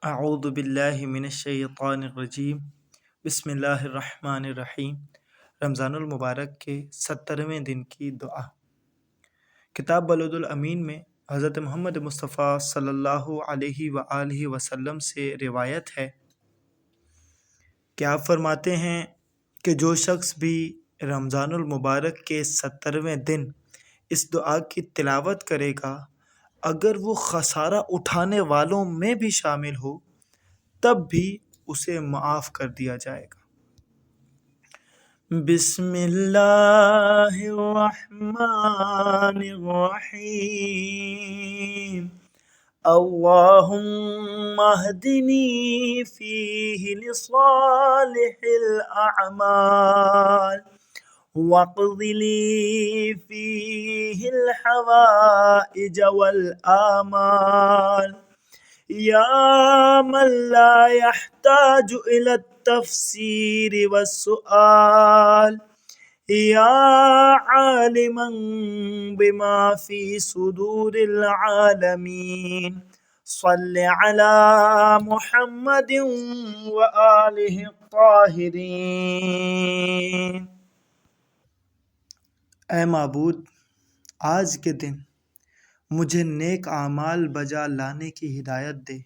اعوذ باللہ من الشیطان الرجیم بسم اللہ الرحمن الرحیم۔ رمضان المبارک کے 70ویں دن کی دعا۔ کتاب بلد الامین میں حضرت محمد مصطفیٰ صلی اللہ علیہ وآلہ وسلم سے روایت ہے کہ آپ فرماتے ہیں کہ جو شخص بھی رمضان المبارک کے 70ویں دن اس دعا کی تلاوت کرے گا، اگر وہ خسارہ اٹھانے والوں میں بھی شامل ہو تب بھی اسے معاف کر دیا جائے گا۔ بسم اللہ الرحمن الرحیم۔ اللہم اہدنی فیہ لصالح الاعمال واقض لی فیہ الحوائج والآمال یا من لا يحتاج الى التفسیر والسؤال یا عالما بما فی صدور العالمین صل علی محمد وآلہ الطاہرین۔ اے معبود، آج کے دن مجھے نیک اعمال بجا لانے کی ہدایت دے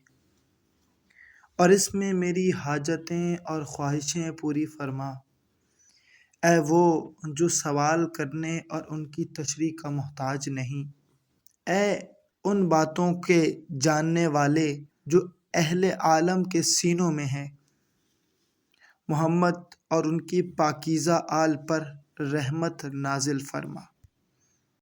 اور اس میں میری حاجتیں اور خواہشیں پوری فرما۔ اے وہ جو سوال کرنے اور ان کی تشریح کا محتاج نہیں، اے ان باتوں کے جاننے والے جو اہل عالم کے سینوں میں ہیں، محمد اور ان کی پاکیزہ آل پر رحمت نازل فرما۔